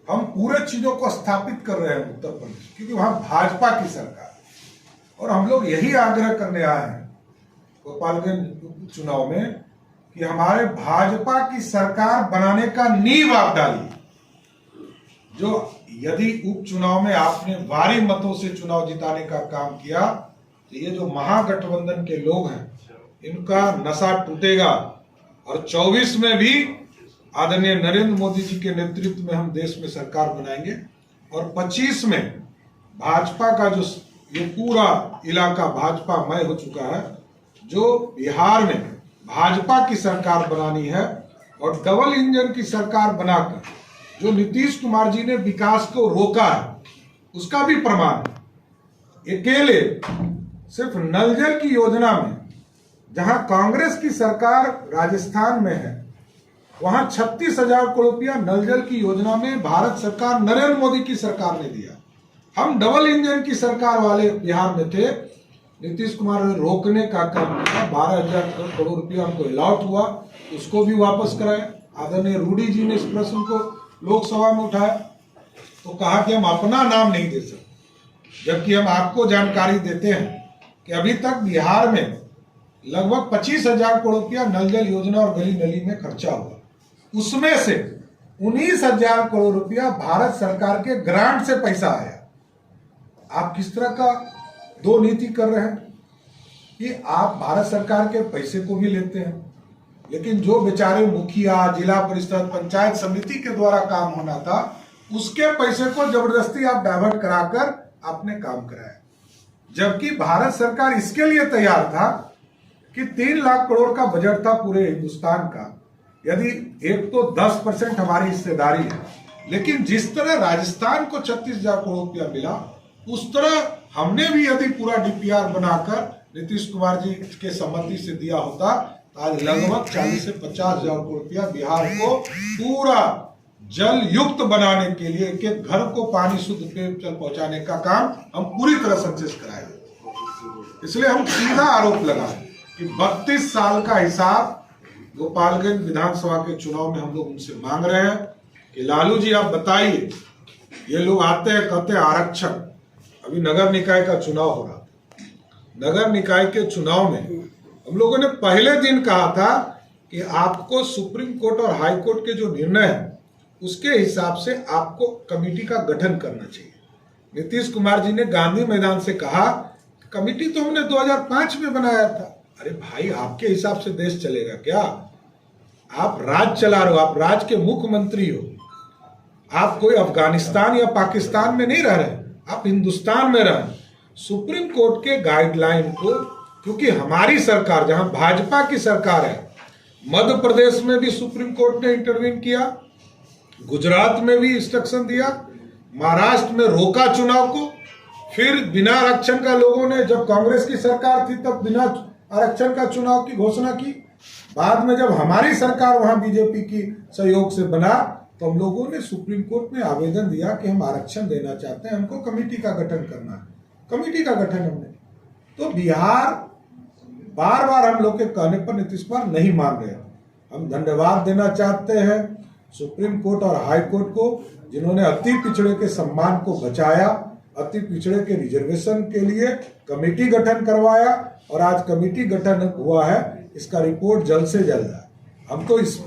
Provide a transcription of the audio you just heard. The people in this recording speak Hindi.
हम पूरे चीजों को स्थापित कर रहे हैं उत्तर प्रदेश, क्योंकि वहां भाजपा की सरकार है। और हम लोग यही आग्रह करने आए हैं गोपालगंज चुनाव में कि हमारे भाजपा की सरकार बनाने का नींव आप डालिए। जो यदि उपचुनाव में आपने भारी मतों से चुनाव जिताने का काम किया तो ये जो महागठबंधन के लोग हैं इनका नशा टूटेगा। और 24 में भी आदरणीय नरेंद्र मोदी जी के नेतृत्व में हम देश में सरकार बनाएंगे। और 25 में भाजपा का जो ये पूरा इलाका भाजपामय हो चुका है, जो बिहार में भाजपा की सरकार बनानी है और डबल इंजन की सरकार बनाकर जो नीतीश कुमार जी ने विकास को रोका है उसका भी प्रमाण है। अकेले सिर्फ नल जल की योजना में जहां कांग्रेस की सरकार राजस्थान में है, वहां 36,000 करोड़ रुपया नल जल की योजना में भारत सरकार नरेंद्र मोदी की सरकार ने दिया। हम डबल इंजन की सरकार वाले बिहार में थे, नीतीश कुमार ने रोकने का काम किया। 12,000 करोड़ रुपया हमको अलॉट हुआ, उसको भी वापस कराए। आदरणीय रूडी जी ने इस प्रश्न को लोकसभा में उठाया तो कहा कि हम अपना नाम नहीं दे सकते, जबकि हम आपको जानकारी देते हैं कि अभी तक बिहार में लगभग 25,000 करोड़ रुपया नल जल योजना और गली नली में खर्चा हुआ। उसमें से 19,000 करोड़ रुपया भारत सरकार के ग्रांट से पैसा आया। आप किस तरह का दो नीति कर रहे हैं कि आप भारत सरकार के पैसे को भी लेते हैं, लेकिन जो बेचारे मुखिया, जिला परिषद, पंचायत समिति के द्वारा काम होना था उसके पैसे को जबरदस्ती आप डाइवर्ट कराकर आपने काम कराया। जबकि भारत सरकार इसके लिए तैयार था कि 3 लाख करोड़ का बजट था पूरे हिंदुस्तान का। यदि एक तो 10% हमारी हिस्सेदारी है, लेकिन जिस तरह राजस्थान को 36,000 करोड़ रुपया मिला उस तरह हमने भी यदि पूरा डीपीआर बनाकर नीतीश कुमार जी के सम्मति से दिया होता तो आज लगभग 40 से 50,000 करोड़ रुपया बिहार को पूरा जल युक्त बनाने के लिए, एक एक घर को पानी शुद्ध पेयजल पहुंचाने का काम हम पूरी तरह सक्सेस कराएंगे। इसलिए हम सीधा आरोप लगाए कि 32 साल का हिसाब गोपालगंज विधानसभा के चुनाव में हम लोग उनसे मांग रहे हैं कि लालू जी आप बताइए। ये लोग आते हैं कहते हैं आरक्षण। अभी नगर निकाय का चुनाव हो रहा था, नगर निकाय के चुनाव में हम लोगों ने पहले दिन कहा था कि आपको सुप्रीम कोर्ट और हाई कोर्ट के जो निर्णय है उसके हिसाब से आपको कमेटी का गठन करना चाहिए। नीतीश कुमार जी ने गांधी मैदान से कहा कमेटी तो हमने 2005 में बनाया था। अरे भाई, आपके हिसाब से देश चलेगा क्या? आप राज चला रहे हो, आप राज्य के मुख्यमंत्री हो। आप कोई अफगानिस्तान या पाकिस्तान में नहीं रह रहे, आप हिंदुस्तान में रह। सुप्रीम कोर्ट के गाइडलाइन को, क्योंकि हमारी सरकार जहां भाजपा की सरकार है, मध्य प्रदेश में भी सुप्रीम कोर्ट ने इंटरवीन किया, गुजरात में भी इंस्ट्रक्शन दिया, महाराष्ट्र में रोका चुनाव को। फिर बिना आरक्षण का लोगों ने, जब कांग्रेस की सरकार थी तब बिना आरक्षण का चुनाव की घोषणा की। बाद में जब हमारी सरकार वहां बीजेपी की सहयोग से बना तो हम लोगों ने सुप्रीम कोर्ट में आवेदन दिया कि हम आरक्षण देना चाहते हैं, हमको कमेटी का गठन करना है। कमेटी का गठन हमने, तो बिहार बार बार हम लोग के कहने पर नीतीश कुमार नहीं मान रहे। हम धन्यवाद देना चाहते हैं सुप्रीम कोर्ट और हाई कोर्ट को, जिन्होंने अति पिछड़े के सम्मान को बचाया, अति पिछड़े के रिजर्वेशन के लिए कमेटी गठन करवाया और आज कमेटी गठन हुआ है। इसका रिपोर्ट जल्द से जल्द है। हम तो इस पे